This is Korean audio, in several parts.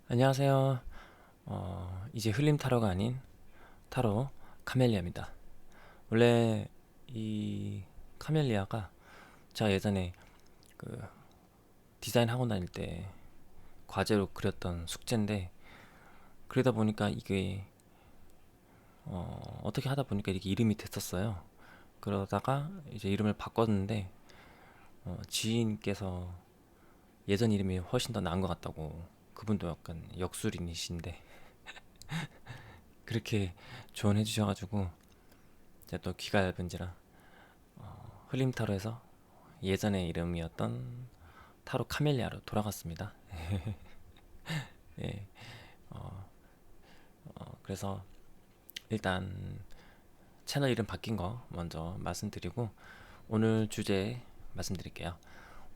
안녕하세요. 이제 흘림 타로가 아닌 타로 카멜리아입니다. 원래 이 카멜리아가 제가 예전에 그 디자인 학원 다닐 때 과제로 그렸던 숙제인데, 그러다 보니까 이게 어떻게 하다 보니까 이렇게 이름이 됐었어요. 그러다가 이제 이름을 바꿨는데 지인께서 예전 이름이 훨씬 더 나은 것 같다고, 그분도 약간 역술인이신데 그렇게 조언해 주셔가지고 제가 또 귀가 얇은지라 흘림 타로에서 예전의 이름이었던 타로 카멜리아로 돌아갔습니다. 예, 그래서 일단 채널 이름 바뀐 거 먼저 말씀드리고, 오늘 주제 말씀드릴게요.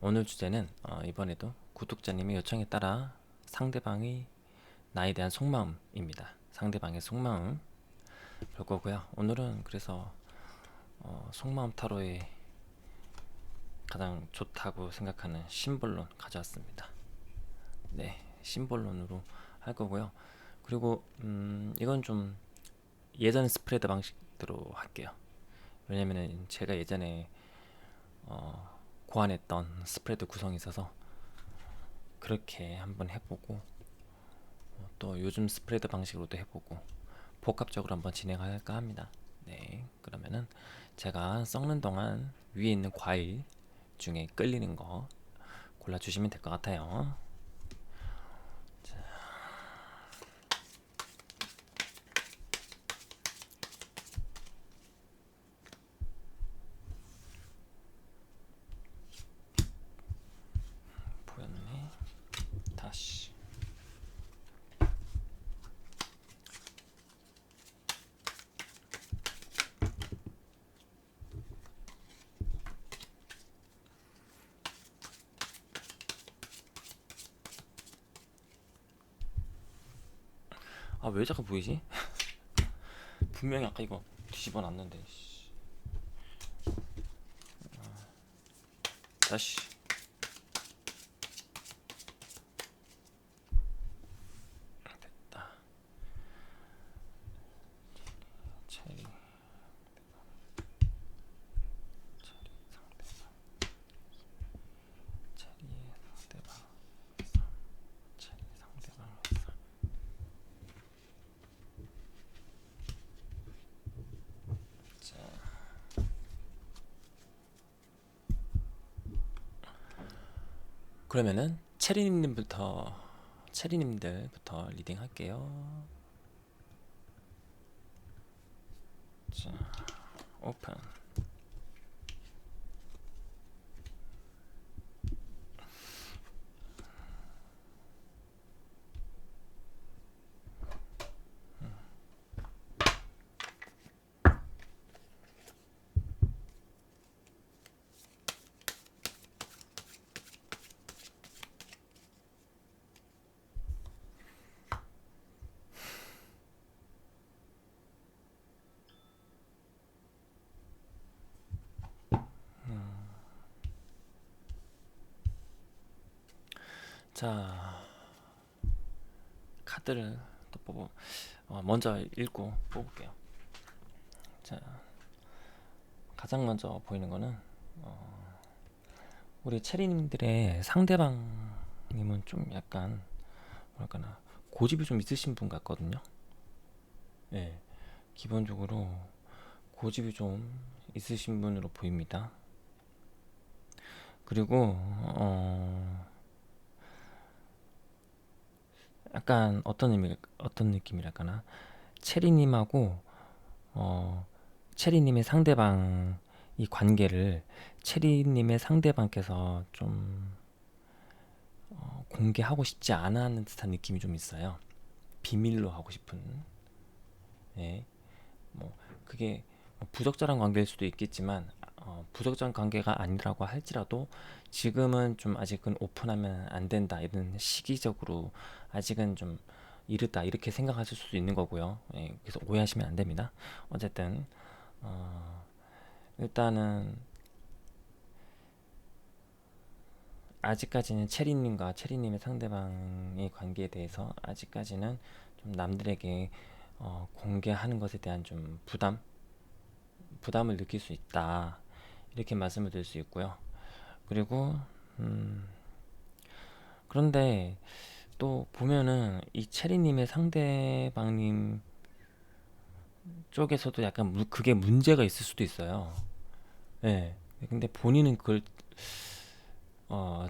오늘 주제는 이번에도 구독자님의 요청에 따라 상대방이 나에 대한 속마음입니다. 상대방의 속마음 볼 거고요. 오늘은 그래서 속마음 타로에 가장 좋다고 생각하는 심볼론 가져왔습니다. 네, 심볼론으로 할 거고요. 그리고 이건 좀 예전 스프레드 방식대로 할게요. 왜냐면은 제가 예전에 고안했던 스프레드 구성이 있어서 그렇게 한번 해보고, 또 요즘 스프레드 방식으로도 해보고 복합적으로 한번 진행할까 합니다. 네, 그러면은 제가 썩는 동안 위에 있는 과일 중에 끌리는 거 골라주시면 될 것 같아요. 보였네. 다시. 아, 왜 자꾸 보이지? 분명히 아까 이거 뒤집어 놨는데. 다시. 됐다. 체리. 체리의 상대방. 체리 상대방. 자, 그러면은 체리님들부터 리딩 할게요. 자, 오픈. 자, 카드를 또 먼저 읽고 뽑을게요. 자, 가장 먼저 보이는 거는 우리 체리님들의 상대방님은 좀 약간 뭐랄까나 고집이 좀 있으신 분 같거든요. 예, 기본적으로 고집이 좀 있으신 분으로 보입니다. 그리고 약간 어떤 느낌이랄까나, 체리님하고 체리님의 상대방 이 관계를 체리님의 상대방께서 좀 공개하고 싶지 않아 하는 듯한 느낌이 좀 있어요. 비밀로 하고 싶은. 예. 뭐 그게 뭐 부적절한 관계일 수도 있겠지만, 부적절한 관계가 아니라고 할지라도 지금은 좀 아직은 오픈하면 안 된다, 이런 시기적으로 아직은 좀 이르다, 이렇게 생각하실 수도 있는 거고요. 예, 그래서 오해하시면 안 됩니다. 어쨌든 일단은 아직까지는 체리님과 체리님의 상대방의 관계에 대해서 아직까지는 좀 남들에게 공개하는 것에 대한 좀 부담을 느낄 수 있다. 이렇게 말씀을 드릴 수 있고요. 그리고 그런데 또 보면은 이 체리님의 상대방님 쪽에서도 약간 그게 문제가 있을 수도 있어요. 예. 근데 본인은 그걸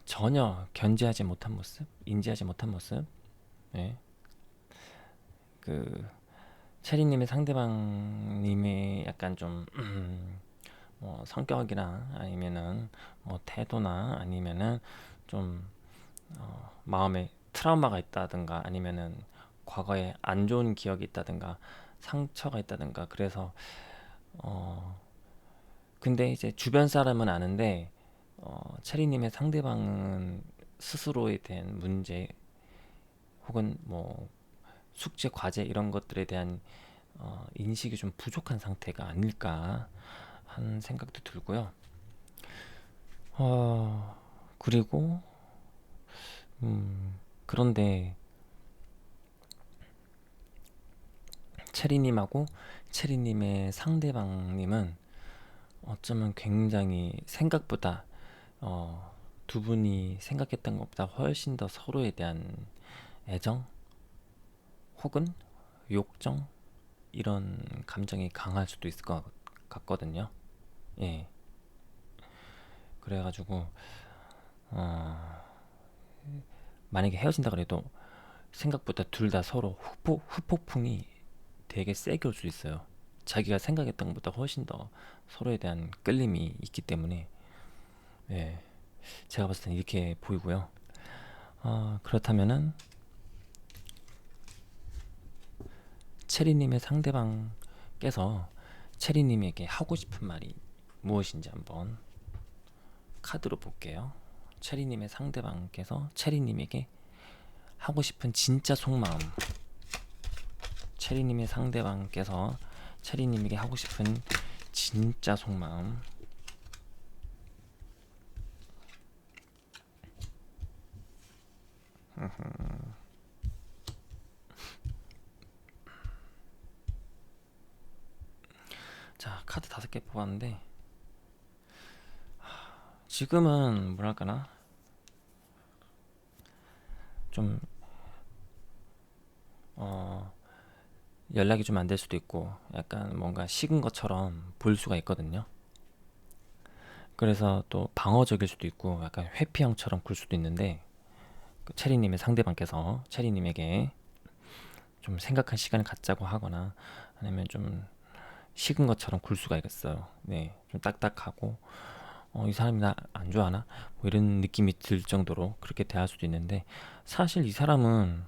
전혀 견제하지 못한 모습, 인지하지 못한 모습. 예. 그 체리님의 상대방님의 약간 좀 뭐 성격이나 아니면은 뭐 태도나 아니면은 좀 마음에 트라우마가 있다든가 아니면은 과거에 안 좋은 기억이 있다든가 상처가 있다든가 그래서 어 근데 이제 주변 사람은 아는데 체리님의 상대방은 스스로에 대한 문제 혹은 뭐 숙제 과제 이런 것들에 대한 인식이 좀 부족한 상태가 아닐까 하는 생각도 들고요. 어 그리고 그런데 체리님하고 체리님의 상대방님은 어쩌면 굉장히 생각보다 두 분이 생각했던 것보다 훨씬 더 서로에 대한 애정 혹은 욕정 이런 감정이 강할 수도 있을 것 같거든요. 예. 그래가지고 만약에 헤어진다 그래도 생각보다 둘 다 서로 후폭풍이 되게 세게 올 수 있어요. 자기가 생각했던 것보다 훨씬 더 서로에 대한 끌림이 있기 때문에 예. 제가 봤을 땐 이렇게 보이고요. 그렇다면은 체리님의 상대방께서 체리님에게 하고 싶은 말이 무엇인지 한번 카드로 볼게요. 체리님의 상대방께서 체리님에게 하고 싶은 진짜 속마음. 체리님의 상대방께서 체리님에게 하고 싶은 진짜 속마음. 자, 카드 5개 뽑았는데 지금은 뭐랄까나 좀 연락이 좀 안 될 수도 있고 약간 뭔가 식은 것처럼 보일 수가 있거든요. 그래서 또 방어적일 수도 있고 약간 회피형처럼 굴 수도 있는데 그 체리님의 상대방께서 체리님에게 좀 생각한 시간을 갖자고 하거나 아니면 좀 식은 것처럼 굴 수가 있어요. 네, 좀 딱딱하고 이 사람이 나 안 좋아하나? 뭐 이런 느낌이 들 정도로 그렇게 대할 수도 있는데 사실 이 사람은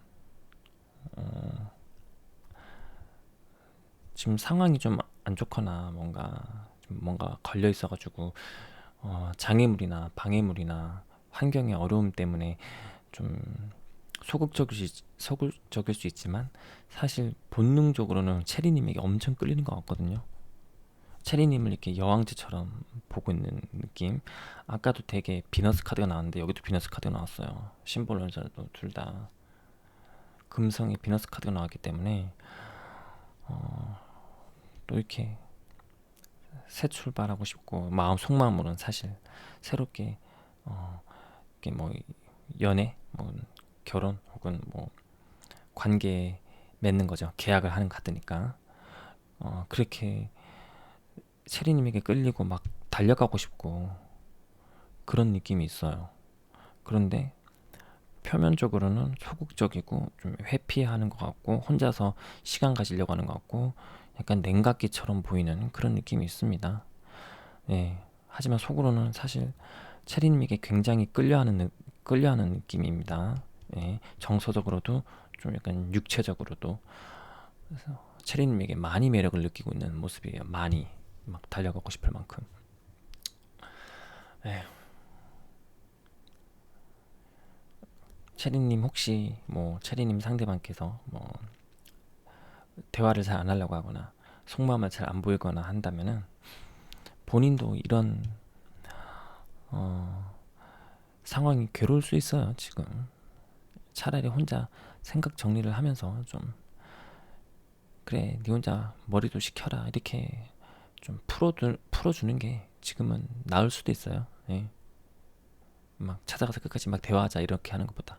지금 상황이 좀 안 좋거나 뭔가 걸려 있어가지고 장애물이나 방해물이나 환경의 어려움 때문에 좀 소극적일 수 있지만 사실 본능적으로는 체리님에게 엄청 끌리는 것 같거든요. 체리님을 이렇게 여왕제처럼 보고 있는 느낌. 아까도 되게 비너스 카드가 나왔는데 여기도 비너스 카드가 나왔어요. 심볼론에서도 둘 다 금성의 비너스 카드가 나왔기 때문에 또 이렇게 새 출발하고 싶고 마음 속마음으로는 사실 새롭게 이렇게 뭐 연애, 뭐 결혼 혹은 뭐 관계 맺는 거죠. 계약을 하는 카드니까 그렇게 체리님에게 끌리고 막 달려가고 싶고 그런 느낌이 있어요. 그런데 표면적으로는 소극적이고 좀 회피하는 것 같고 혼자서 시간 가지려고 하는 것 같고 약간 냉각기처럼 보이는 그런 느낌이 있습니다. 예. 하지만 속으로는 사실 체리님에게 굉장히 끌려하는 느낌입니다. 예. 정서적으로도 좀 약간 육체적으로도 체리님에게 많이 매력을 느끼고 있는 모습이에요. 많이 막 달려가고 싶을 만큼. 예. 체리님 혹시 뭐 체리님 상대방께서 뭐 대화를 잘 안 하려고 하거나 속마음을 잘 안 보이거나 한다면은 본인도 이런 상황이 괴로울 수 있어요. 지금 차라리 혼자 생각 정리를 하면서 좀 그래 네 혼자 머리도 식혀라 이렇게 좀 풀어주는 게 지금은 나을 수도 있어요. 예. 막 찾아가서 끝까지 막 대화하자 이렇게 하는 것보다.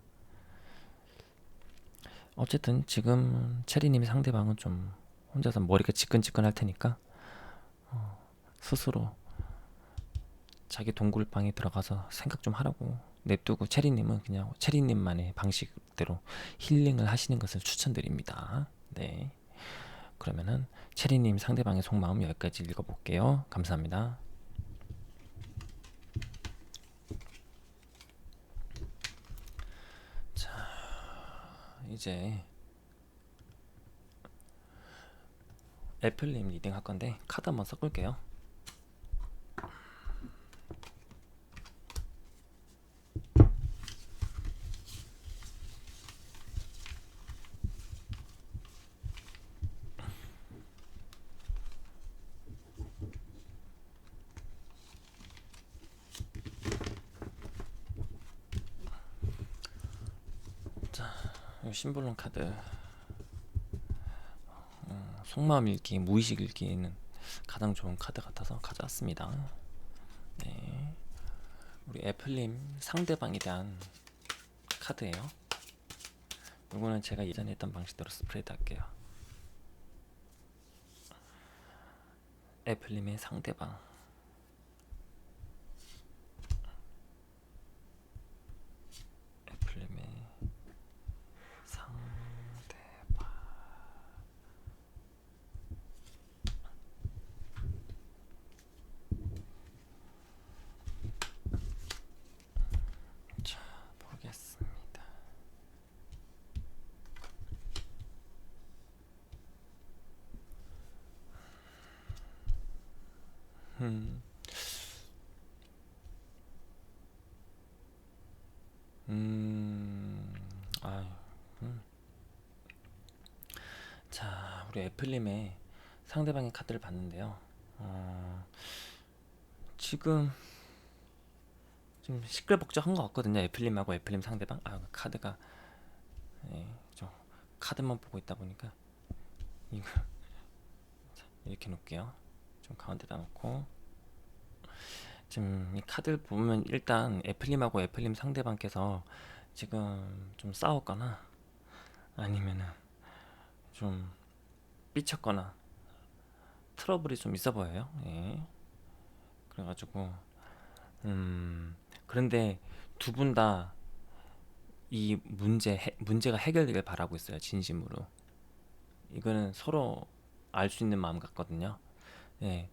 어쨌든 지금 체리님이 상대방은 좀 혼자서 머리가 지끈지끈할 테니까 스스로 자기 동굴방에 들어가서 생각 좀 하라고 냅두고 체리님은 그냥 체리님만의 방식대로 힐링을 하시는 것을 추천드립니다. 네. 그러면은 체리님 상대방의 속마음 여기까지 읽어볼게요. 감사합니다. 이제 애플님 리딩 할 건데 카드 한번 섞을게요. 이 심볼론 카드 속마음 읽기, 무의식 읽기에는 가장 좋은 카드 같아서 가져왔습니다. 네. 우리 애플님 상대방에 대한 카드예요. 이거는 제가 예전에 했던 방식대로 스프레드 할게요. 애플님의 상대방. 애플님의 상대방. 자, 보겠습니다. 음, 음, 아유, 음. 자, 우리 애플님의 상대방의 카드를 봤는데요. 지금 좀 시끌벅적한 것 같거든요. 애플님하고 애플님 상대방. 카드가 예, 좀 카드만 보고 있다 보니까 이거 이렇게 놓을게요. 좀 가운데다 놓고 지금 이 카드를 보면 일단 애플님하고 애플님 상대방께서 지금 좀 싸웠거나 아니면은 좀 삐쳤거나 트러블이 좀 있어 보여요. 예. 그래가지고 그런데 두 분 다 이 문제가 해결되길 바라고 있어요. 진심으로. 이거는 서로 알 수 있는 마음 같거든요. 예.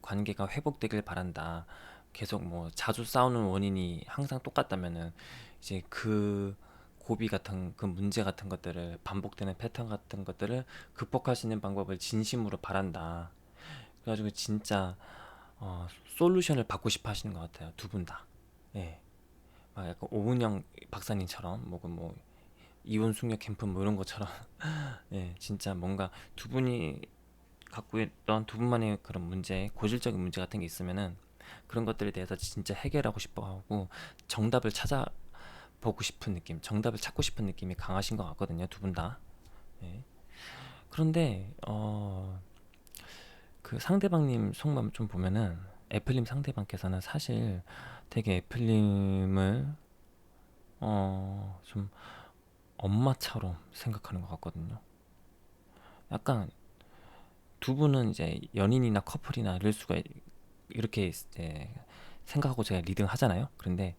관계가 회복되길 바란다. 계속 뭐 자주 싸우는 원인이 항상 똑같다면은 이제 그 고비 같은 그 문제 같은 것들을 반복되는 패턴 같은 것들을 극복할 수 있는 방법을 진심으로 바란다. 그래가지고 진짜 솔루션을 받고 싶어 하시는 것 같아요. 두 분 다. 예. 막 약간 오은영 박사님처럼 뭐 이혼 숙녀 캠프 뭐 이런 것처럼 예, 진짜 뭔가 두 분이 갖고 있던 두 분만의 그런 문제, 고질적인 문제 같은 게 있으면은 그런 것들에 대해서 진짜 해결하고 싶어 하고 정답을 찾아보고 싶은 느낌, 정답을 찾고 싶은 느낌이 강하신 것 같거든요, 두 분 다. 예. 그런데 그 상대방님 속마음 좀 보면은 애플님 상대방께서는 사실 되게 애플님을 좀 엄마처럼 생각하는 것 같거든요. 약간 두 분은 이제 연인이나 커플이나 이럴 수가 이렇게 이제 생각하고 제가 리딩 하잖아요. 그런데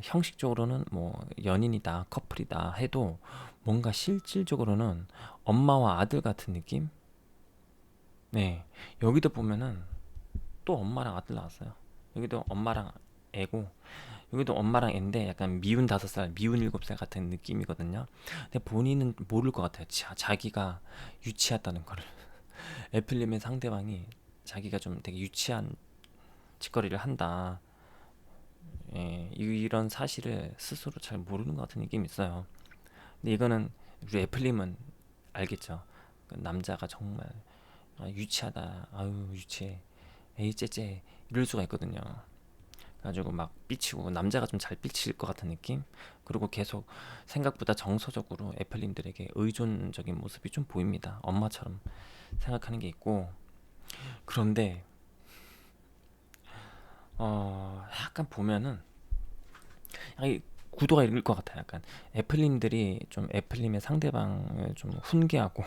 형식적으로는 뭐 연인이다, 커플이다 해도 뭔가 실질적으로는 엄마와 아들 같은 느낌? 네. 여기도 보면은 또 엄마랑 아들 나왔어요. 여기도 엄마랑 애고 여기도 엄마랑 애인데 약간 미운 5살, 미운 7살 같은 느낌이거든요. 근데 본인은 모를 것 같아요. 자기가 유치하다는 거를. 애플님의 상대방이 자기가 좀 되게 유치한 짓거리를 한다. 예, 이런 사실을 스스로 잘 모르는 것 같은 느낌이 있어요. 근데 이거는 우리 애플님은 알겠죠. 그 남자가 정말 유치하다. 아유 유치해. 에이 째째 이럴 수가 있거든요. 가지고 막 삐치고 남자가 좀 잘 삐칠 것 같은 느낌. 그리고 계속 생각보다 정서적으로 애플님들에게 의존적인 모습이 좀 보입니다. 엄마처럼 생각하는 게 있고. 그런데 약간 보면은 약간 구도가 이럴 것 같아요. 약간 애플님들이 좀 애플님의 상대방을 좀 훈계하고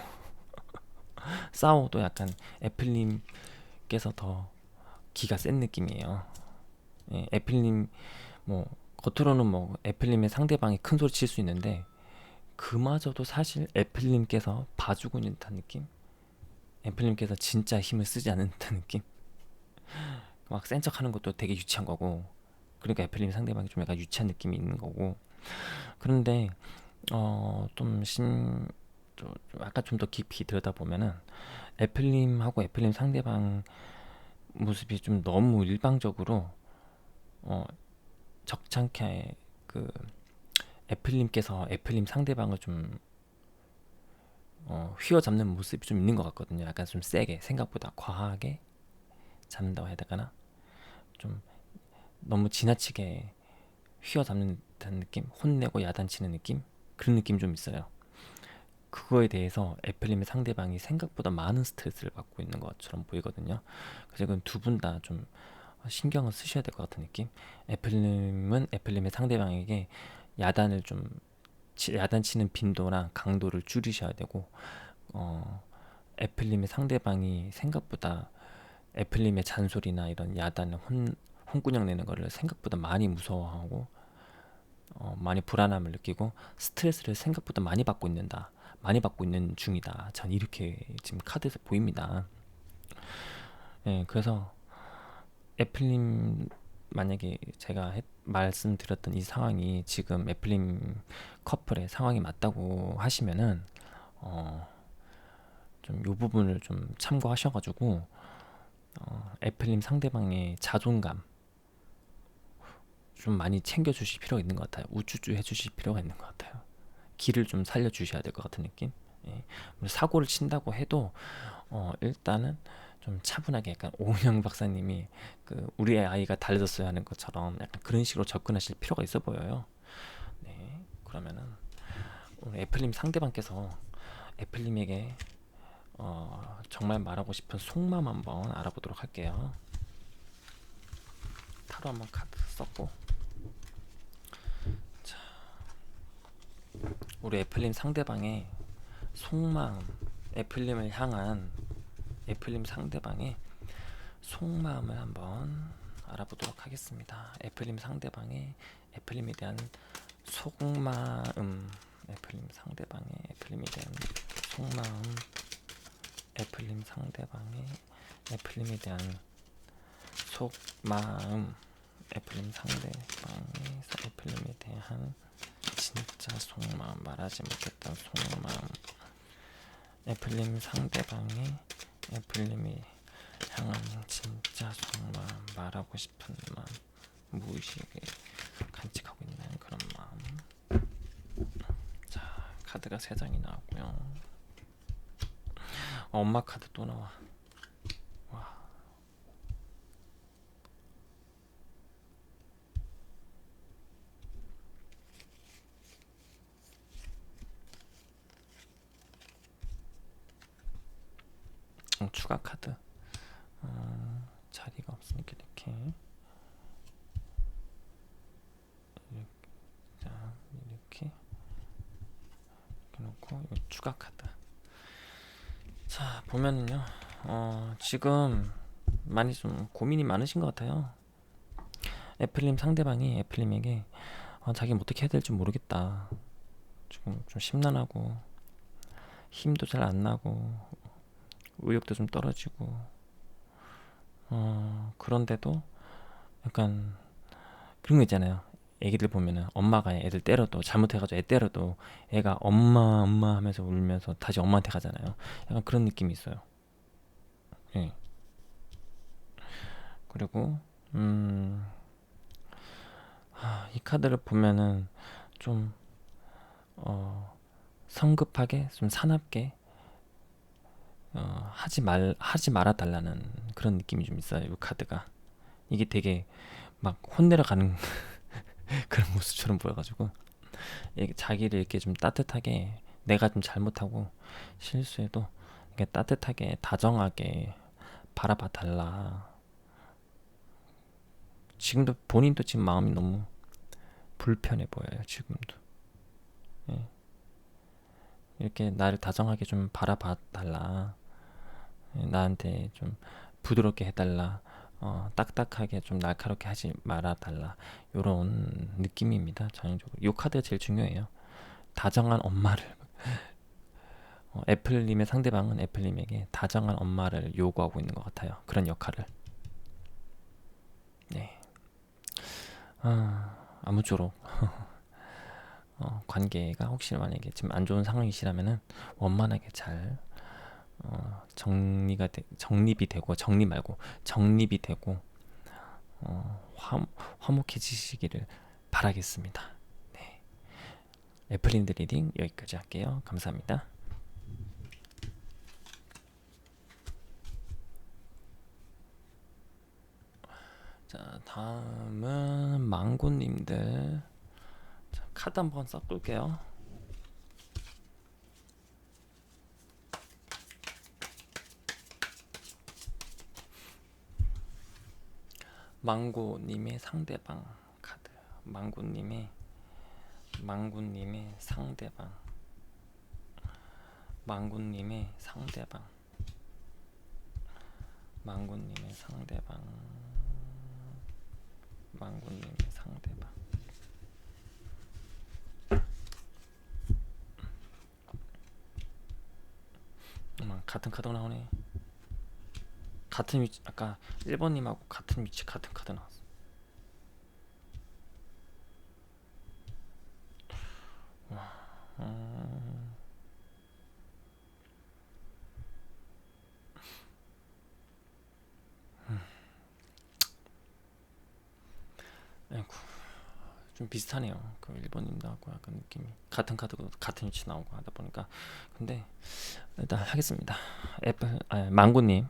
싸워도 약간 애플님께서 더 기가 센 느낌이에요. 예, 애플님 뭐 겉으로는 뭐 애플님의 상대방이 큰 소리 칠 수 있는데 그마저도 사실 애플님께서 봐주고 있는 듯한 느낌? 애플님께서 진짜 힘을 쓰지 않는 듯한 느낌? 막 센 척하는 것도 되게 유치한 거고, 그러니까 애플님 상대방이 좀 약간 유치한 느낌이 있는 거고. 그런데 좀 약간 좀 더 깊이 들여다보면은 애플님하고 애플님 상대방 모습이 좀 너무 일방적으로 어, 적잖게 그 애플님께서 애플님 상대방을 좀 휘어잡는 모습이 좀 있는 것 같거든요. 약간 좀 세게, 생각보다 과하게 잡는다고 해야 되나? 좀 너무 지나치게 휘어잡는 듯한 느낌? 혼내고 야단치는 느낌? 그런 느낌 좀 있어요. 그거에 대해서 애플님의 상대방이 생각보다 많은 스트레스를 받고 있는 것처럼 보이거든요. 그래서 이건 두 분 다 좀 신경을 쓰셔야 될 것 같은 느낌? 애플님은 애플님의 상대방에게 야단을 좀 야단치는 빈도나 강도를 줄이셔야 되고, 어, 애플님의 상대방이 생각보다 애플님의 잔소리나 이런 야단, 혼꾸녕 내는 거를 생각보다 많이 무서워하고 많이 불안함을 느끼고 스트레스를 생각보다 많이 받고 있는 중이다. 전 이렇게 지금 카드에서 보입니다. 예, 그래서 애플님 만약에 제가 말씀드렸던 이 상황이 지금 애플님 커플의 상황이 맞다고 하시면은 좀 이 부분을 좀 참고하셔가지고 애플님 상대방의 자존감 좀 많이 챙겨주실 필요가 있는 것 같아요. 우쭈쭈 해주실 필요가 있는 것 같아요. 기를 좀 살려주셔야 될 것 같은 느낌. 예. 사고를 친다고 해도 일단은 좀 차분하게, 약간 오은영 박사님이 그 우리 아이가 달려졌어야 하는 것처럼 약간 그런 식으로 접근하실 필요가 있어 보여요. 네, 그러면은 오늘 애플님 상대방께서 애플님에게 정말 말하고 싶은 속마음 한번 알아보도록 할게요. 타로 한번 카드 썼고, 자, 우리 애플님 상대방의 속마음, 애플님을 향한 애플님 상대방의 속마음을 한번 알아보도록 하겠습니다. 애플님 상대방의 애플님에 대한 속마음, 애플님 상대방의 애플님에 대한 속마음, 애플님 상대방의 애플님에 대한 속마음, 애플님 상대방의 애플님에 대한 진짜 속마음, 말하지 못했던 속마음, 애플님 상대방의 애플님이 향한 진짜 속마음, 말하고 싶은 마음, 무의식에 간직하고 있는 그런 마음. 자, 카드가 3장이 나왔고요. 엄마 카드 또 나와. 와. 추가 카드. 자리가 없으니까 이렇게. 자, 이렇게 놓고 추가 카드. 자, 보면은요. 지금 많이 좀 고민이 많으신 것 같아요. 애플님 상대방이 애플님에게 자기 어떻게 해야 될지 모르겠다. 지금 좀 심란하고 힘도 잘 안 나고 의욕도 좀 떨어지고 그런데도 약간 그런 거 있잖아요. 애기들 보면은 엄마가 애들 때려도 잘못해가지고 애 때려도 애가 엄마 엄마 하면서 울면서 다시 엄마한테 가잖아요. 약간 그런 느낌이 있어요. 예. 그리고 이 카드를 보면은 좀 성급하게 좀 사납게 하지 말아 달라는 그런 느낌이 좀 있어요. 이 카드가 이게 되게 막 혼내러 가는 그런 모습처럼 보여가지고 자기를 이렇게 좀 따뜻하게 내가 좀 잘못하고 실수해도 이렇게 따뜻하게 다정하게 바라봐 달라. 지금도 본인도 지금 마음이 너무 불편해 보여요. 지금도. 예. 이렇게 나를 다정하게 좀 바라봐 달라. 예, 나한테 좀 부드럽게 해달라. 딱딱하게 좀 날카롭게 하지 말아 달라. 요런 느낌입니다. 전형적으로 요 카드가 제일 중요해요. 다정한 엄마를 애플님의 상대방은 애플님에게 다정한 엄마를 요구하고 있는 것 같아요. 그런 역할을. 네. 아무쪼록 관계가 혹시 만약에 지금 안 좋은 상황이시라면은 원만하게 잘 정립이 되고 정립 말고 정립이 되고 화목해지시기를 바라겠습니다. 네. 애플린드 리딩 여기까지 할게요. 감사합니다. 자, 다음은 망고님들. 자, 카드 한번 섞을게요. 망고님의 상대방 카드. 망고님의 상대방. 망고님의 상대방. 망고님의 상대방. 망고님의 상대방. 같은 카드가 나오네. 같은 위치, 아까 1번님하고 같은 위치 같은 카드 나왔어. 아이고, 좀 비슷하네요. 그 1번님도 하고 약간 느낌이 같은 카드고 같은 위치 나오고 하다 보니까. 근데 일단 하겠습니다. 망고님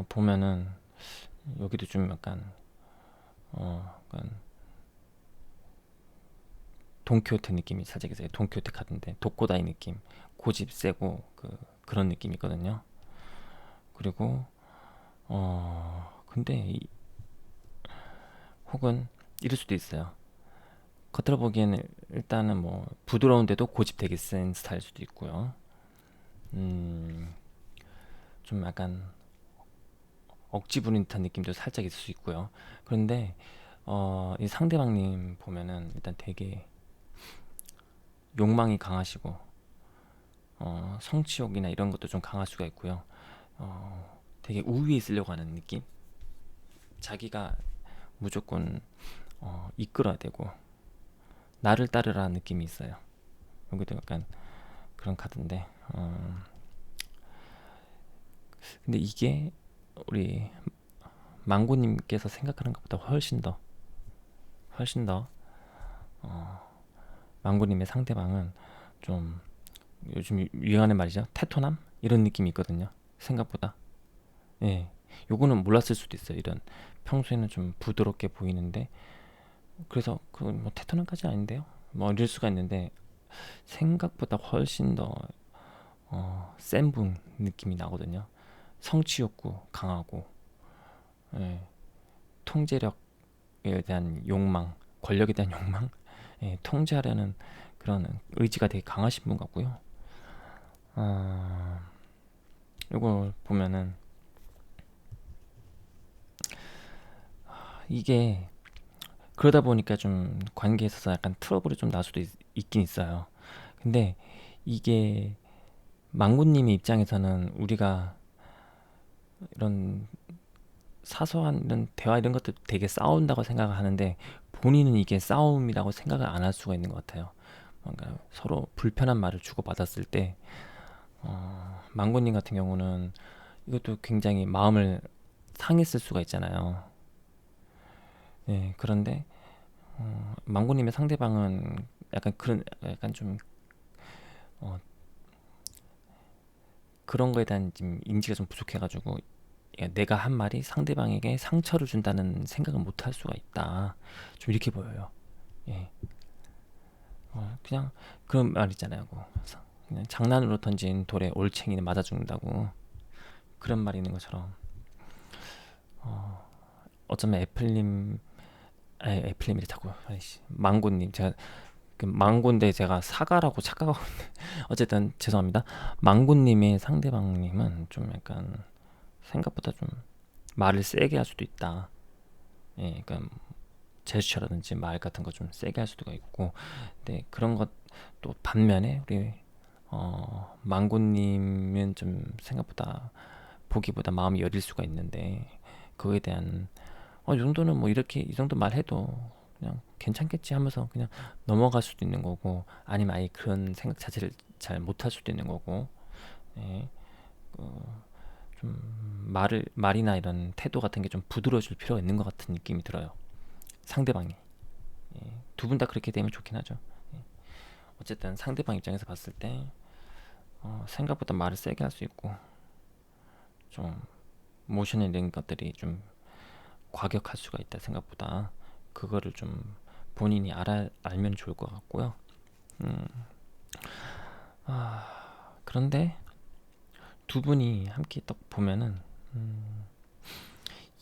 보면은 여기도 좀 약간 돈키호테 느낌이 살짝 있어요. 돈키호테 카드인데 독고다이 느낌, 고집 세고 그런 느낌이 있거든요. 그리고 근데 혹은 이럴 수도 있어요. 겉으로 보기에는 일단은 뭐 부드러운데도 고집 되게 센 스타일 수도 있고요. 좀 약간 억지 부린 듯한 느낌도 살짝 있을 수 있고요. 그런데 이 상대방님 보면은 일단 되게 욕망이 강하시고 성취욕이나 이런 것도 좀 강할 수가 있고요. 되게 우위에 있으려고 하는 느낌? 자기가 무조건 이끌어야 되고 나를 따르라는 느낌이 있어요. 여기도 약간 그런 카드인데 근데 이게 우리 망고님께서 생각하는 것보다 훨씬 더 망고님의 상대방은 좀 요즘 유행하는 말이죠. 테토남 이런 느낌이 있거든요. 생각보다. 예, 요거는 몰랐을 수도 있어요. 이런 평소에는 좀 부드럽게 보이는데 그래서 그건 뭐 테토남까지 아닌데요. 뭐 이럴 수가 있는데 생각보다 훨씬 더 센 분 느낌이 나거든요. 성취 욕구 강하고 예, 통제력에 대한 욕망, 권력에 대한 욕망, 예, 통제하려는 그런 의지가 되게 강하신 분 같고요. 이걸 보면은 이게 그러다 보니까 좀 관계에 있어서 약간 트러블이 좀 날 수도 있긴 있어요. 근데 이게 망구님의 입장에서는 우리가 이런 사소한 이런 대화 이런 것도 되게 싸운다고 생각을 하는데 본인은 이게 싸움이라고 생각을 안 할 수가 있는 것 같아요. 뭔가 서로 불편한 말을 주고받았을 때 망고님 같은 경우는 이것도 굉장히 마음을 상했을 수가 있잖아요. 예, 그런데 망고님의 상대방은 약간 그런 약간 좀 그런 거에 대한 좀 인지가 좀 부족해가지고 내가 한 말이 상대방에게 상처를 준다는 생각을 못 할 수가 있다. 좀 이렇게 보여요. 예. 그냥 그런 말 있잖아요. 그냥 장난으로 던진 돌에 올챙이는 맞아 죽는다고. 그런 말이 있는 것처럼 어쩌면 애플님이 자꾸 아이씨, 망고님 제가 그 망고인데 제가 사과라고 착각하고 있는데 어쨌든 죄송합니다. 망고님의 상대방님은 좀 약간 생각보다 좀 말을 세게 할 수도 있다. 예, 그러니까 제스처라든지 말 같은 거 좀 세게 할 수도 있고, 근데 그런 것 또 반면에 우리 망고님은 좀 생각보다 보기보다 마음이 여릴 수가 있는데 그거에 대한 이 정도는 뭐 이렇게 이 정도 말해도 그냥 괜찮겠지 하면서 그냥 넘어갈 수도 있는 거고, 아니면 아예 그런 생각 자체를 잘 못할 수도 있는 거고. 예, 좀 말이나 이런 태도 같은 게 좀 부드러워질 필요가 있는 것 같은 느낌이 들어요. 상대방이. 두 분 다 그렇게 되면 좋긴 하죠. 예. 어쨌든 상대방 입장에서 봤을 때 생각보다 말을 세게 할 수 있고 좀 모션이 있는 것들이 좀 과격할 수가 있다. 생각보다 그거를 좀 본인이 알면 좋을 것 같고요. 음, 그런데 두 분이 함께 딱 보면은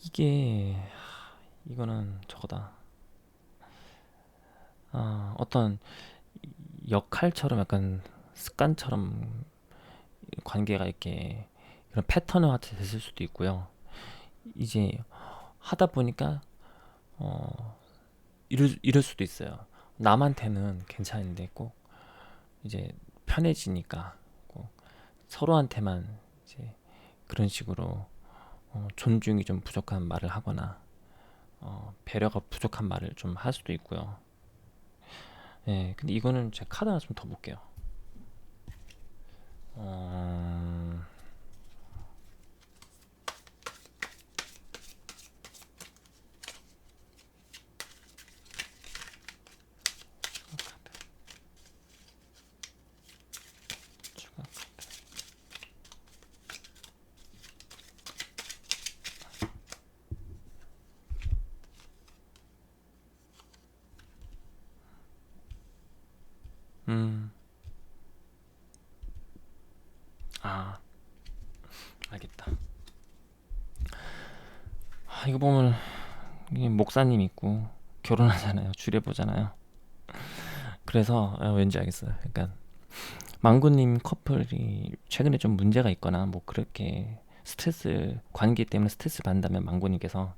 이게 이거는 저거다. 어떤 역할처럼 약간 습관처럼 관계가 이렇게 이런 패턴화 됐을 수도 있고요. 이제 하다 보니까 이럴 수도 있어요. 남한테는 괜찮은데 꼭 이제 편해지니까 꼭 서로한테만 이제 그런 식으로 존중이 좀 부족한 말을 하거나 배려가 부족한 말을 좀 할 수도 있고요. 예, 근데 이거는 제가 카드 하나 좀 더 볼게요. 어, 추가 카드. 음, 아, 알겠다. 이거 보면 이게 목사님 있고 결혼하잖아요. 주례보잖아요. 그래서 왠지 알겠어요. 그러니까 망고님 커플이 최근에 좀 문제가 있거나 뭐 그렇게 스트레스 관계 때문에 스트레스 받는다면 망고님께서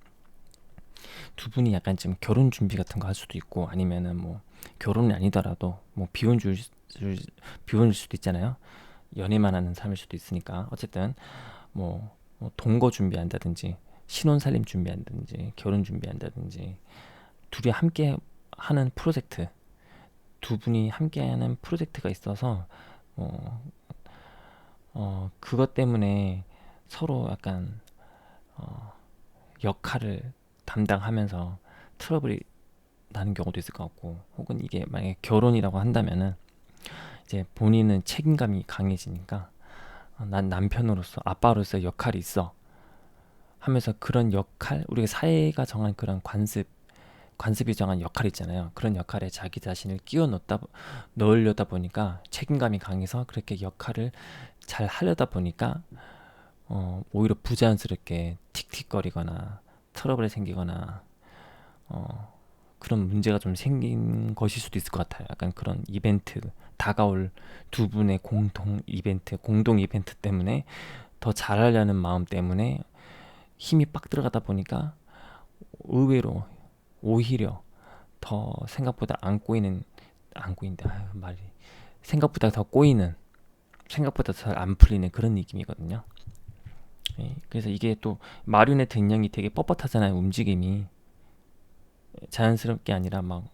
두 분이 약간 좀 결혼 준비 같은 거 할 수도 있고, 아니면은 뭐 결혼이 아니더라도 뭐 비혼일 수도 있잖아요. 연애만 하는 삶일 수도 있으니까. 어쨌든 뭐 동거 준비한다든지 신혼살림 준비한다든지 결혼 준비한다든지 둘이 함께 하는 프로젝트, 두 분이 함께 하는 프로젝트가 있어서 어, 그것 때문에 서로 약간 역할을 담당하면서 트러블이 나는 경우도 있을 것 같고, 혹은 이게 만약에 결혼이라고 한다면은 이제 본인은 책임감이 강해지니까 난 남편으로서 아빠로서 역할이 있어 하면서 그런 역할, 우리가 사회가 정한 그런 관습이 정한 역할 있잖아요. 그런 역할에 자기 자신을 넣으려다 보니까 책임감이 강해서 그렇게 역할을 잘 하려다 보니까 오히려 부자연스럽게 틱틱거리거나 트러블이 생기거나 그런 문제가 좀 생긴 것일 수도 있을 것 같아요. 약간 그런 이벤트, 다가올 두 분의 공동 이벤트 때문에 더 잘하려는 마음 때문에 힘이 빡 들어가다 보니까 의외로 오히려 더 생각보다 안 꼬인다. 말이 생각보다 더 꼬이는, 생각보다 잘 안 풀리는 그런 느낌이거든요. 예, 그래서 이게 또 마리오네트 인형이 되게 뻣뻣하잖아요. 움직임이 자연스럽게 아니라 막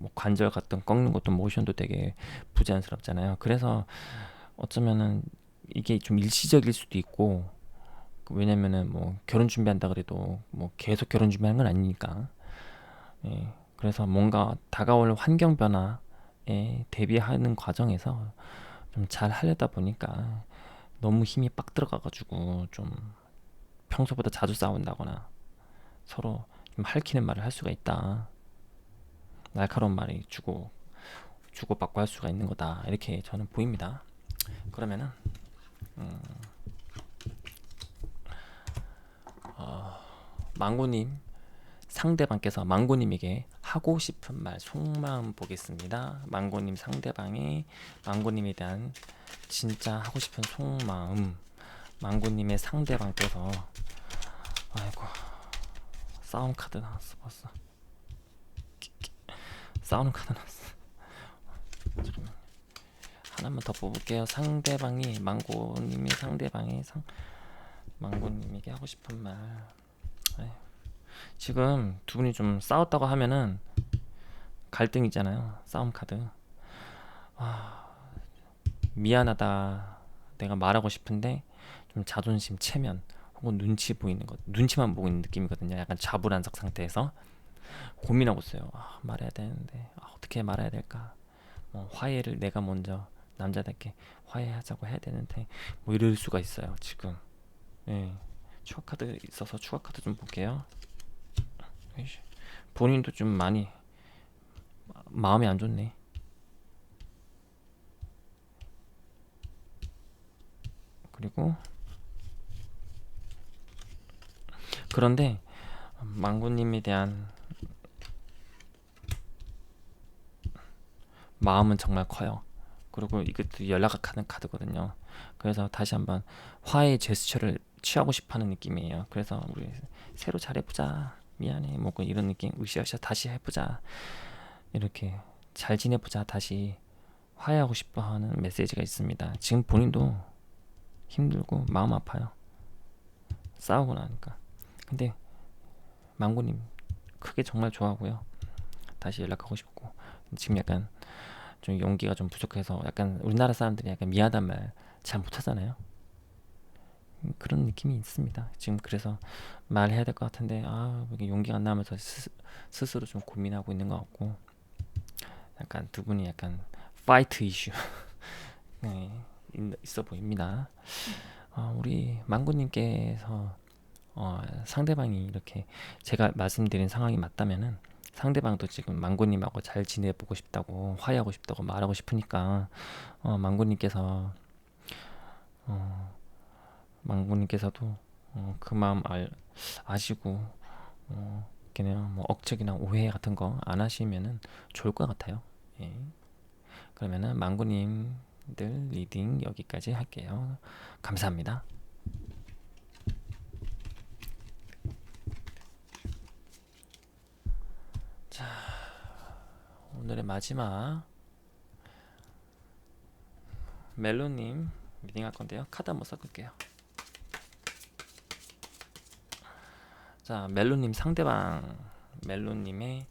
뭐 관절 같은 꺾는 것도 모션도 되게 부자연스럽잖아요. 그래서 어쩌면은 이게 좀 일시적일 수도 있고, 왜냐면은 뭐 결혼 준비한다 그래도 뭐 계속 결혼 준비하는 건 아니니까. 예, 그래서 뭔가 다가올 환경 변화에 대비하는 과정에서 좀 잘 하려다 보니까 너무 힘이 빡 들어가가지고 좀 평소보다 자주 싸운다거나 서로 좀 핥히는 말을 할 수가 있다. 날카로운 말이 주고받고 할 수가 있는 거다. 이렇게 저는 보입니다. 그러면은 망고님 상대방께서 망고님에게 하고 싶은 말 속마음 보겠습니다. 망고님 상대방의 망고님에 대한 진짜 하고 싶은 속마음. 망고님의 상대방께서 아이고 싸움 카드 나왔어 벌써. 싸우는 카드 나왔어. 잠깐만. 하나만 더 뽑을게요. 상대방이 망고님이 망고님에게 하고 싶은 말. 아휴. 지금 두 분이 좀 싸웠다고 하면은 갈등이잖아요. 싸움 카드. 미안하다. 내가 말하고 싶은데 좀 자존심 체면 혹은 눈치만 보고 있는 느낌이거든요. 약간 자불안석 상태에서 고민하고 있어요. 말해야 되는데 어떻게 말해야 될까? 뭐 화해를 내가 먼저 남자답게 화해하자고 해야 되는데 뭐 이럴 수가 있어요. 지금. 예. 추가 카드 있어서 추가 카드 좀 볼게요. 본인도 좀 많이 마음이 안 좋네. 그리고 그런데 망고님에 대한 마음은 정말 커요. 그리고 이것도 연락하는 카드거든요. 그래서 다시 한번 화해의 제스처를 취하고 싶어하는 느낌이에요. 그래서 우리 새로 잘해보자. 미안해. 뭐 이런 느낌. 으쌰으쌰 다시 해보자. 이렇게 잘 지내보자. 다시 화해하고 싶어하는 메시지가 있습니다. 지금 본인도 힘들고 마음 아파요. 싸우고 나니까. 근데 망고님 크게 정말 좋아하고요. 다시 연락하고 싶고 지금 약간 좀 용기가 좀 부족해서 약간 우리나라 사람들이 약간 미안한 말 잘 못하잖아요. 그런 느낌이 있습니다. 지금 그래서 말해야 될 것 같은데 이게 용기가 안 나면서 스스로 좀 고민하고 있는 것 같고 약간 두 분이 약간 파이트 이슈 네, 있어 보입니다. 우리 망고님께서 상대방이 이렇게 제가 말씀드린 상황이 맞다면은 상대방도 지금 망고님하고 잘 지내보고 싶다고 화해하고 싶다고 말하고 싶으니까 망고님께서 망고님께서도 그 마음 아시고 그냥 뭐 억측이나 오해 같은 거 안 하시면은 좋을 것 같아요. 예. 그러면은 망고님들 리딩 여기까지 할게요. 감사합니다. 오늘의 마지막 멜로님 리딩 할 건데요. 카드 한번 섞을게요. 자, 멜로님의 상대방, 멜로님의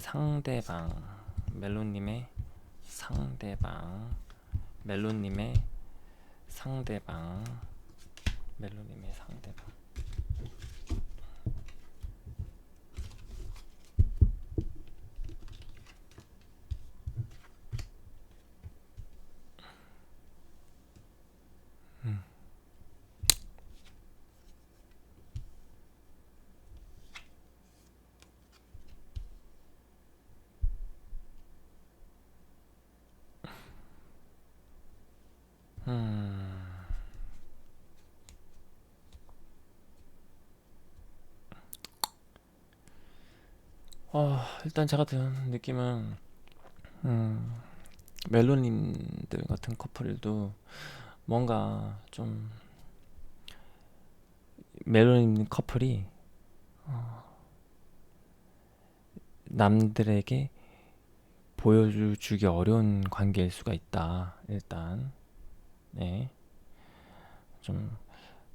상대방, 멜로님의 상대방, 멜로님의 상대방. 일단 제가 든 느낌은 멜로님들 같은 커플도 뭔가 좀 멜로님 커플이 남들에게 보여주기 어려운 관계일 수가 있다. 일단 네. 좀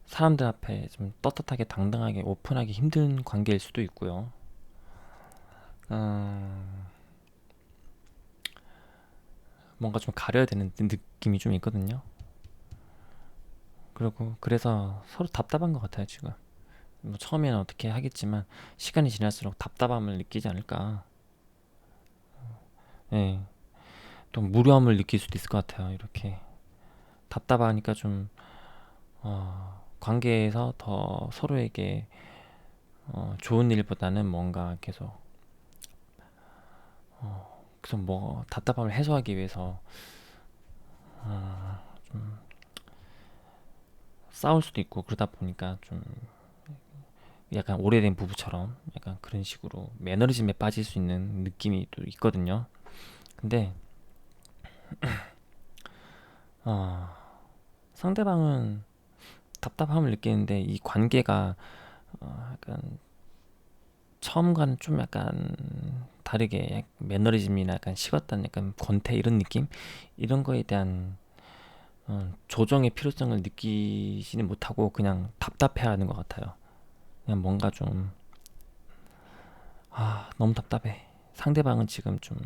사람들 앞에 좀 떳떳하게 당당하게 오픈하기 힘든 관계일 수도 있고요. 뭔가 좀 가려야 되는 느낌이 좀 있거든요. 그리고 그래서 서로 답답한 것 같아요 지금. 뭐 처음에는 어떻게 하겠지만 시간이 지날수록 답답함을 느끼지 않을까. 예. 또 무료함을 느낄 수도 있을 것 같아요. 이렇게 답답하니까 좀 관계에서 더 서로에게 좋은 일보다는 뭔가 계속 그래서 뭐 답답함을 해소하기 위해서 좀 싸울 수도 있고, 그러다 보니까 좀 약간 오래된 부부처럼 약간 그런 식으로 매너리즘에 빠질 수 있는 느낌이 또 있거든요. 근데 어, 상대방은 답답함을 느끼는데 이 관계가 약간 처음과는 좀 약간 다르게 매너리즘이나 약간 식었다는 약간 권태 이런 느낌, 이런 거에 대한 조정의 필요성을 느끼지는 못하고 그냥 답답해하는 것 같아요. 그냥 뭔가 좀 너무 답답해. 상대방은 지금 좀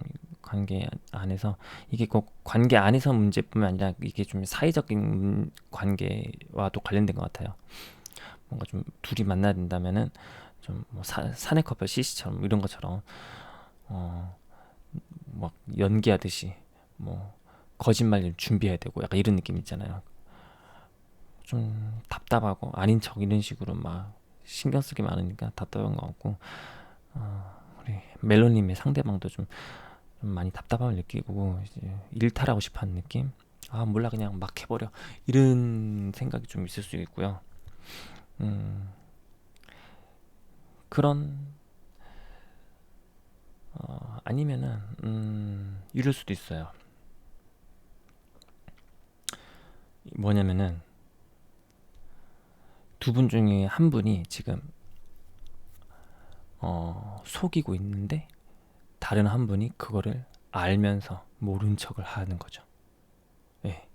관계 안에서, 이게 꼭 관계 안에서 문제뿐만 아니라 이게 좀 사회적인 관계와도 관련된 것 같아요. 뭔가 좀 둘이 만나야 된다면은 좀뭐 사내 커플 CC처럼 이런 것처럼 어, 막 연기하듯이 뭐 거짓말 준비해야 되고 약간 이런 느낌 있잖아요. 좀 답답하고 아닌 척 이런 식으로 막 신경 쓰기 많으니까 답답한 것 같고, 우리 멜로님의 상대방도 좀 많이 답답함을 느끼고 이제 일탈하고 싶어하는 느낌. 몰라 그냥 막 해버려 이런 생각이 좀 있을 수 있고요. 음, 그런 아니면은 이럴 수도 있어요. 뭐냐면은 두 분 중에 한 분이 지금 속이고 있는데 다른 한 분이 그거를 알면서 모른 척을 하는 거죠. 예.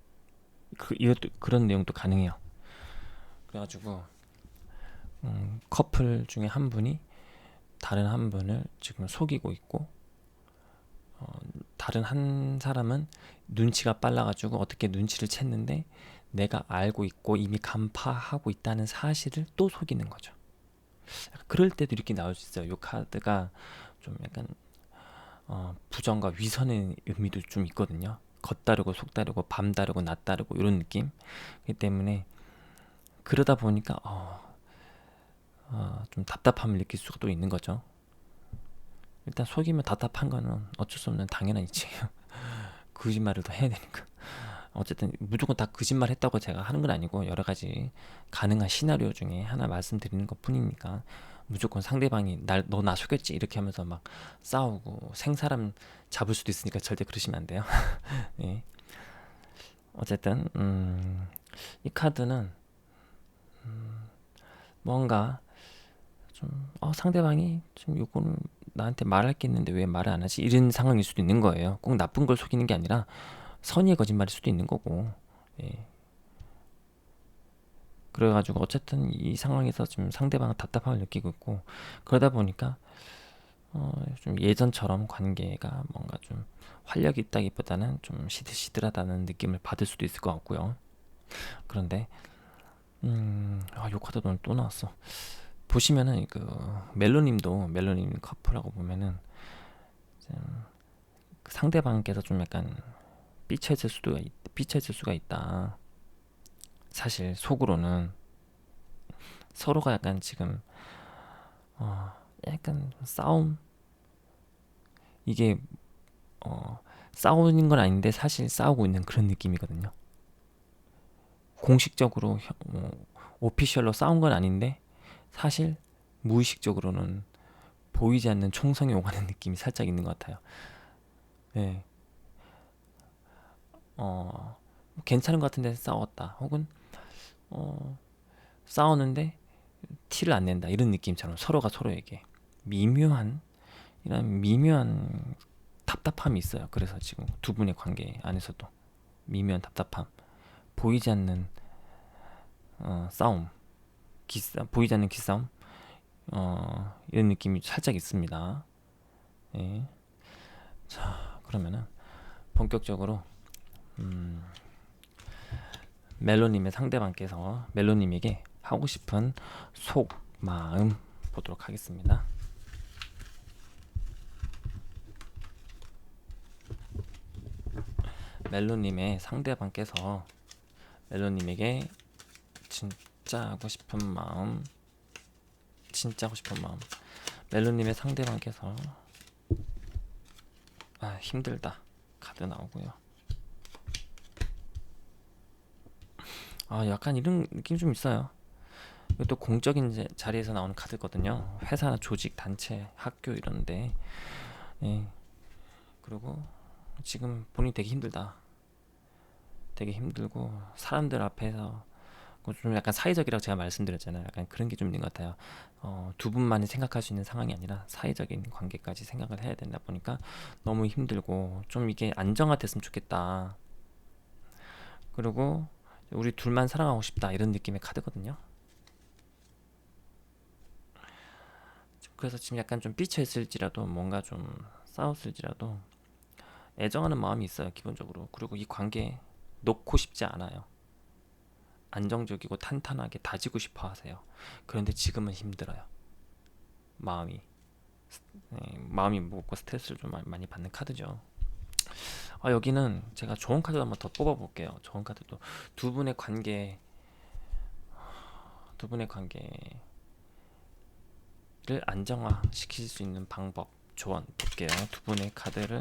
이것도 그런 내용도 가능해요. 그래가지고 커플 중에 한 분이 다른 한 분을 지금 속이고 있고, 다른 한 사람은 눈치가 빨라가지고 어떻게 눈치를 챘는데 내가 알고 있고 이미 간파하고 있다는 사실을 또 속이는 거죠. 그럴 때도 이렇게 나올 수 있어요. 이 카드가 좀 약간 부정과 위선의 의미도 좀 있거든요. 겉다르고 속다르고 밤다르고 낮다르고 이런 느낌. 그렇기 때문에 그러다 보니까 좀 답답함을 느낄 수가 또 있는 거죠. 일단 속이면 답답한 거는 어쩔 수 없는 당연한 이치예요. 거짓말을 더 해야 되니까. 어쨌든 무조건 다 거짓말 했다고 제가 하는 건 아니고 여러 가지 가능한 시나리오 중에 하나 말씀드리는 것 뿐이니까, 무조건 상대방이 너 나 속였지 이렇게 하면서 막 싸우고 생사람 잡을 수도 있으니까 절대 그러시면 안 돼요. 예. 어쨌든 이 카드는 뭔가 좀 상대방이 좀 요거는 나한테 말할 게 있는데 왜 말을 안 하지, 이런 상황일 수도 있는 거예요. 꼭 나쁜 걸 속이는 게 아니라 선의의 거짓말일 수도 있는 거고. 예. 그래가지고 어쨌든 이 상황에서 지금 상대방은 답답함을 느끼고 있고, 그러다 보니까 좀 예전처럼 관계가 뭔가 좀 활력이 있다기보다는 좀 시들시들하다는 느낌을 받을 수도 있을 것 같고요. 그런데 요 카드 오늘 또 나왔어. 보시면은 그 멜로님 커플하고 보면은 그 상대방께서 좀 약간 삐쳐질 수가 있다. 사실 속으로는 서로가 약간 지금 약간 이게 싸우는 건 아닌데 사실 싸우고 있는 그런 느낌이거든요. 공식적으로 오피셜로 싸운 건 아닌데 사실 무의식적으로는 보이지 않는 총성이 오가는 느낌이 살짝 있는 것 같아요. 네. 괜찮은 것 같은데 싸웠다. 혹은 싸우는데 티를 안 낸다. 이런 느낌처럼 서로가 서로에게 미묘한 이런 미묘한 답답함이 있어요. 그래서 지금 두 분의 관계 안에서도 미묘한 답답함, 보이지 않는 싸움, 보이지 않는 기싸움, 이런 느낌이 살짝 있습니다. 예. 자, 그러면은 본격적으로 멜로님의 상대방께서 멜로님에게 하고 싶은 속마음 보도록 하겠습니다. 멜로님의 상대방께서 멜로님에게 진짜 하고 싶은 마음, 진짜 하고 싶은 마음. 멜로님의 상대방께서 힘들다 카드 나오고요. 약간 이런 느낌 좀 있어요. 이것도 공적인 자리에서 나오는 카드거든요. 회사나 조직, 단체, 학교 이런데. 예. 그리고 지금 본인이 되게 힘들다. 되게 힘들고 사람들 앞에서 좀 약간 사회적이라고 제가 말씀드렸잖아요. 약간 그런 게 좀 있는 것 같아요. 두 분만이 생각할 수 있는 상황이 아니라 사회적인 관계까지 생각을 해야 된다 보니까 너무 힘들고 좀 이게 안정화됐으면 좋겠다. 그리고 우리 둘만 사랑하고 싶다 이런 느낌의 카드거든요. 그래서 지금 약간 좀 삐쳐 있을지라도 뭔가 좀 싸웠을지라도 애정하는 마음이 있어요 기본적으로. 그리고 이 관계 놓고 싶지 않아요. 안정적이고 탄탄하게 다지고 싶어 하세요. 그런데 지금은 힘들어요. 마음이 마음이 무겁고 스트레스를 좀 많이 받는 카드죠. 여기는 제가 좋은 카드 한번 더 뽑아볼게요. 좋은 카드도 두 분의 관계 두 분의 관계를 안정화시킬 수 있는 방법 조언 볼게요. 두 분의 카드를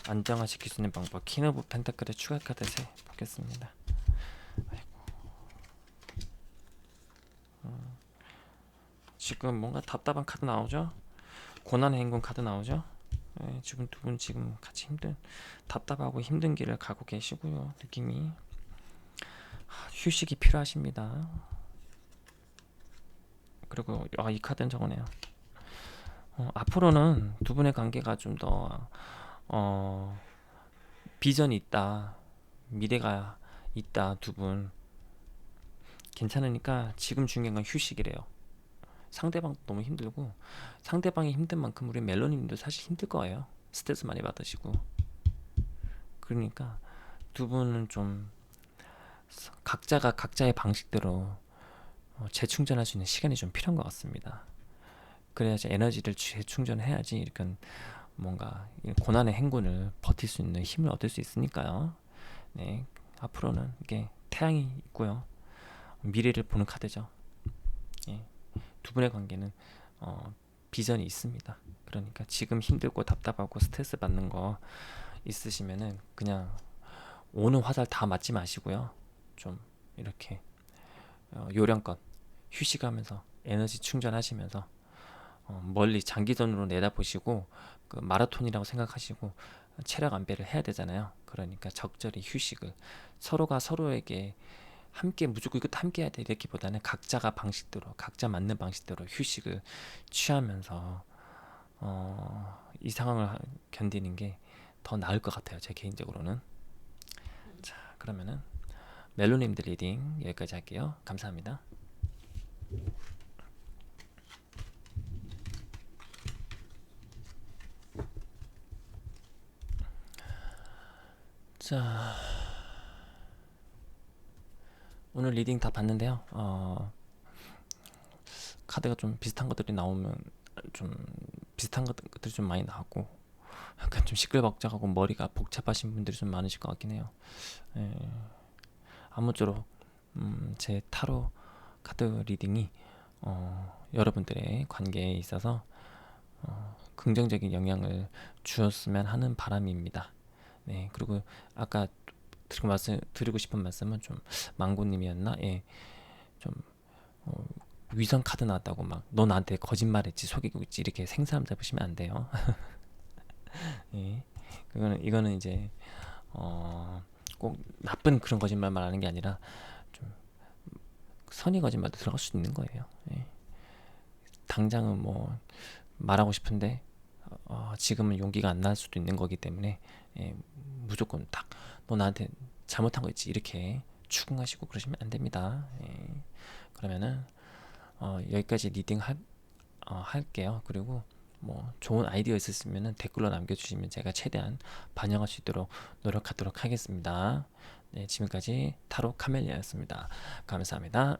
안정화시킬 수 있는 방법. 킹 오브 펜타클의 추가 카드 3 보겠습니다. 지금 뭔가 답답한 카드 나오죠? 고난의 행군 카드 나오죠? 지금 두 분 지금 같이 답답하고 힘든 길을 가고 계시고요. 느낌이 휴식이 필요하십니다. 그리고 이 카드는 저거네요. 앞으로는 두 분의 관계가 좀 더 비전이 있다, 미래가 있다. 두 분 괜찮으니까 지금 중요한 건 휴식이래요. 상대방 너무 힘들고 상대방이 힘든 만큼 우리 멜로님도 사실 힘들 거예요. 스트레스 많이 받으시고. 그러니까 두 분은 좀 각자가 각자의 방식대로 재충전할 수 있는 시간이 좀 필요한 것 같습니다. 그래야지 에너지를 재충전해야지 이렇게 뭔가 고난의 행군을 버틸 수 있는 힘을 얻을 수 있으니까요. 네, 앞으로는 이게 태양이 있고요. 미래를 보는 카드죠. 예, 두 분의 관계는 비전이 있습니다. 그러니까 지금 힘들고 답답하고 스트레스 받는 거 있으시면은 그냥 오는 화살 다 맞지 마시고요. 좀 이렇게 요령껏 휴식하면서 에너지 충전하시면서 멀리 장기전으로 내다보시고 그 마라톤이라고 생각하시고 체력 안배를 해야 되잖아요. 그러니까 적절히 휴식을 서로가 서로에게 함께 무조건 이것도 함께 해야 돼 이렇게보다는 각자가 방식대로 각자 맞는 방식대로 휴식을 취하면서 이 상황을 견디는 게 더 나을 것 같아요. 제 개인적으로는. 자, 그러면은 멜로님들 리딩 여기까지 할게요. 감사합니다. 자, 오늘 리딩 다 봤는데요. 카드가 좀 비슷한 것들이 나오면 좀 비슷한 것들이 좀 많이 나왔고 약간 좀 시끌벅적하고 머리가 복잡하신 분들이 좀 많으실 것 같긴 해요. 예, 아무쪼록 제 타로 카드 리딩이 여러분들의 관계에 있어서 긍정적인 영향을 주었으면 하는 바람입니다. 네, 그리고 아까 드리고 싶은 말씀은 좀 망고님이었나? 예, 좀 위선 카드 나왔다고 막 너 나한테 거짓말했지 속이고 있지 이렇게 생사람 잡으시면 안 돼요. 예, 이거는 이제 꼭 나쁜 그런 거짓말 말하는 게 아니라 좀 선의 거짓말도 들어갈 수 있는 거예요. 예. 당장은 뭐 말하고 싶은데 지금은 용기가 안 날 수도 있는 거기 때문에 무조건 딱 너 나한테 잘못한 거 있지 이렇게 추궁하시고 그러시면 안 됩니다. 그러면은 여기까지 리딩 할게요. 그리고 뭐 좋은 아이디어 있으시면 댓글로 남겨주시면 제가 최대한 반영할 수 있도록 노력하도록 하겠습니다. 네, 지금까지 타로 카멜리아였습니다. 감사합니다.